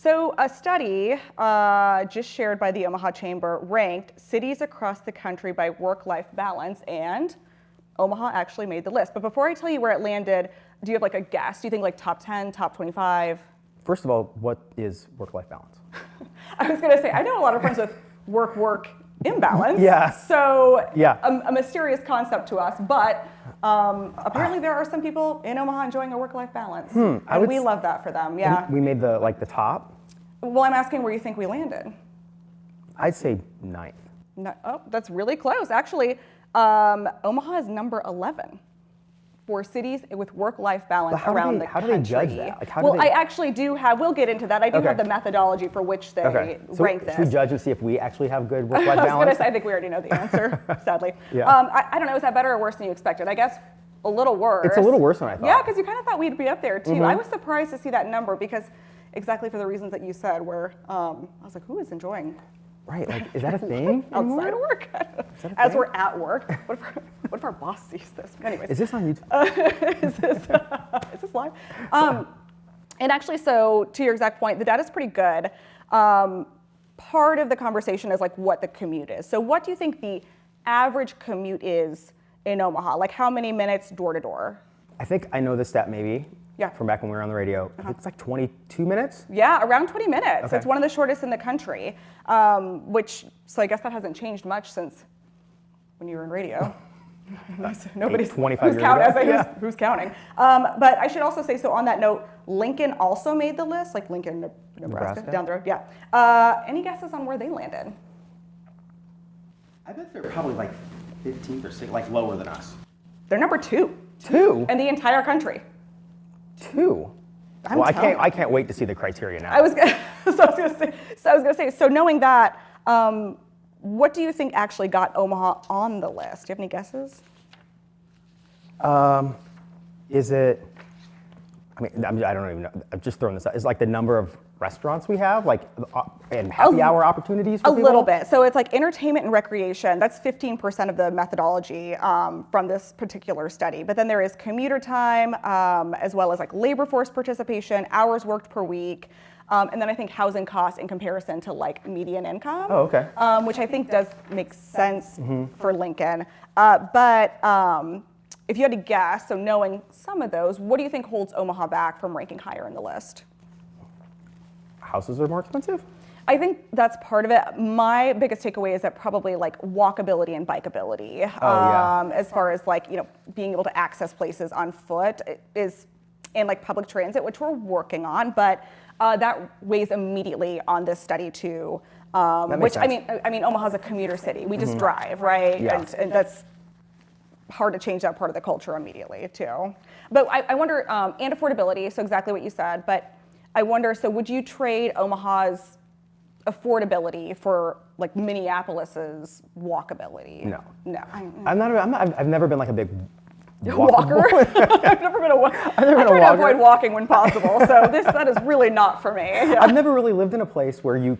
So a study just shared by the Omaha Chamber ranked cities across the country by work-life balance, and Omaha actually made the list. But before I tell you where it landed, do you have like a guess? Do you think like top 10, top 25? First of all, what is work-life balance? I was gonna say, I know a lot of friends with work imbalance. Yeah. So yeah. A mysterious concept to us, but apparently there are some people in Omaha enjoying a work-life balance. And we love that for them, yeah. We made the top? Well, I'm asking where you think we landed. I'd say 9th. No, oh, that's really close. Actually, Omaha is number 11 for cities with work-life balance around the country. How do they judge that? Like, I actually do have, we'll get into that. I do have the methodology for which they rank this. Should we judge and see if we actually have good work-life balance? I was going to say, I think we already know the answer, sadly. Yeah. I don't know, is that better or worse than you expected? I guess a little worse. It's a little worse than I thought. Yeah, because you kind of thought we'd be up there too. I was surprised to see that number because exactly for the reasons that you said, where I was like, who is enjoying? Right, like, is that a thing? Outside of work? As we're at work. What if our boss sees this? Anyways. Is this on YouTube? Is this live? And actually, so to your exact point, the data's pretty good. Part of the conversation is like what the commute is. So what do you think the average commute is in Omaha? Like how many minutes door to door? I think I know this stat maybe. Yeah. From back when we were on the radio. I think it's like 22 minutes? Yeah, around 20 minutes. Okay. It's one of the shortest in the country, so I guess that hasn't changed much since when you were in radio. Nobody's 25 years ago. Who's counting? But I should also say, so on that note, Lincoln also made the list, like Lincoln, Nebraska, down the road, yeah. Any guesses on where they landed? I bet they're probably like 15th or 16th, like lower than us. They're number 2. 2? In the entire country. 2? I can't wait to see the criteria now. I was gonna say, so knowing that, what do you think actually got Omaha on the list? Do you have any guesses? Is it, I mean, I don't even know. I'm just throwing this out. Is like the number of restaurants we have, like, and happy hour opportunities for people? A little bit. So it's like entertainment and recreation. That's 15% of the methodology from this particular study. But then there is commuter time, as well as like labor force participation, hours worked per week, and then I think housing costs in comparison to like median income. Oh, okay. Which I think does make sense for Lincoln. But if you had to guess, so knowing some of those, what do you think holds Omaha back from ranking higher in the list? Houses are more expensive? I think that's part of it. My biggest takeaway is that probably like walkability and bikeability, as far as like, being able to access places on foot is, and like public transit, which we're working on, but that weighs immediately on this study too. Which sense. I mean, Omaha's a commuter city. We just drive, right? Yeah. And that's hard to change that part of the culture immediately too. But I wonder, and affordability, so exactly what you said, but I wonder, so would you trade Omaha's affordability for like Minneapolis's walkability? No. No. I've never been like a big walker. I've never been a walker. I try to avoid walking when possible, so that is really not for me. Yeah. I've never really lived in a place where you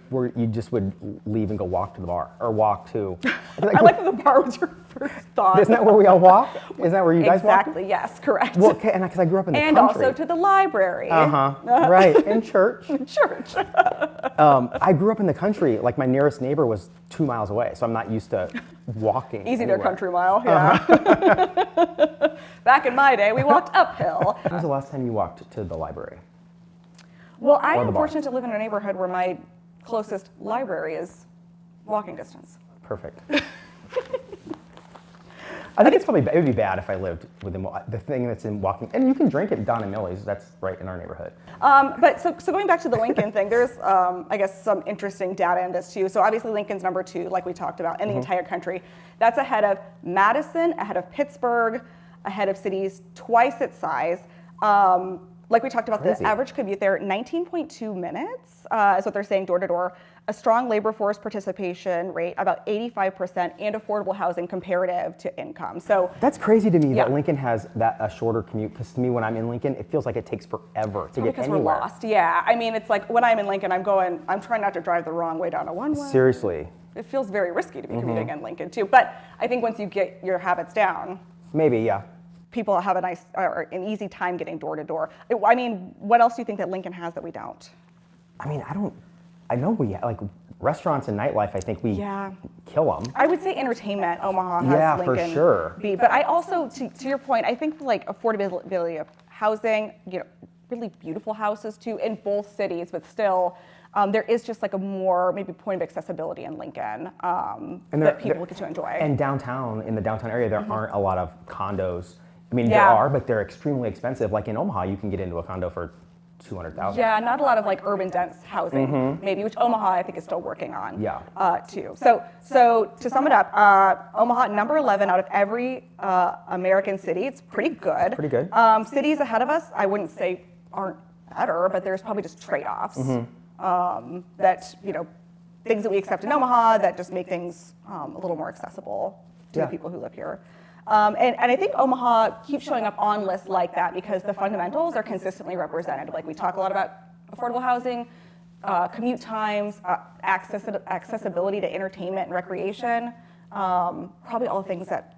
just would leave and go walk to the bar or walk to. I like that the bar was your first thought. Isn't that where we all walk? Isn't that where you guys walk? Exactly. Yes. Correct. Well, okay, and because I grew up in the country. And also to the library. Right. And church. Church. I grew up in the country. Like my nearest neighbor was 2 miles away, so I'm not used to walking. Easy to country mile. Yeah. Back in my day, we walked uphill. When was the last time you walked to the librairie? Well, I am fortunate to live in a neighborhood where my closest library is walking distance. Perfect. I think it would be bad if I lived within the thing that's in walking, and you can drink at Don and Millie's. That's right in our neighborhood. But so going back to the Lincoln thing, there's I guess some interesting data in this too. So obviously Lincoln's number 2, like we talked about, in the entire country. That's ahead of Madison, ahead of Pittsburgh, ahead of cities twice its size. Like we talked about, the average commute there, 19.2 minutes is what they're saying door to door. A strong labor force participation rate, about 85%, and affordable housing comparative to income. So that's crazy to me that Lincoln has a shorter commute, because to me when I'm in Lincoln, it feels like it takes forever to get because anywhere. We're lost, yeah. I mean, it's like when I'm in Lincoln, I'm trying not to drive the wrong way down a one-way. Seriously. It feels very risky to be commuting in Lincoln too. But I think once you get your habits down. Maybe, yeah. People have an easy time getting door to door. I mean, what else do you think that Lincoln has that we don't? I mean, I know we like restaurants and nightlife. I think we Yeah. kill them. I would say entertainment, Omaha has Yeah, for Lincoln sure. beat. But I also, to your point, I think like affordability of housing, really beautiful houses too in both cities, but still there is just like a more maybe point of accessibility in Lincoln that people get to enjoy. And downtown, in the downtown area, there aren't a lot of condos. I mean, there Yeah. are, but they're extremely expensive. Like in Omaha, you can get into a condo for $200,000. Yeah, not a lot of like urban dense housing, maybe, which Omaha I think is still working on. Yeah. Too. So to sum it up, Omaha number 11 out of every American city. It's pretty good. Pretty good. Cities ahead of us, I wouldn't say aren't better, but there's probably just trade-offs that things that we accept in Omaha that just make things a little more accessible to the people who live here. And I think Omaha keeps showing up on lists like that because the fundamentals are consistently represented. Like we talk a lot about affordable housing, commute times, accessibility to entertainment and recreation, probably all things that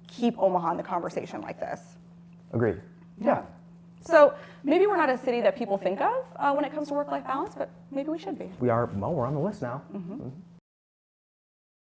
keep Omaha in the conversation like this. Agreed. Yeah. So maybe we're not a city that people think of when it comes to work-life balance, but maybe we should be. We're on the list now.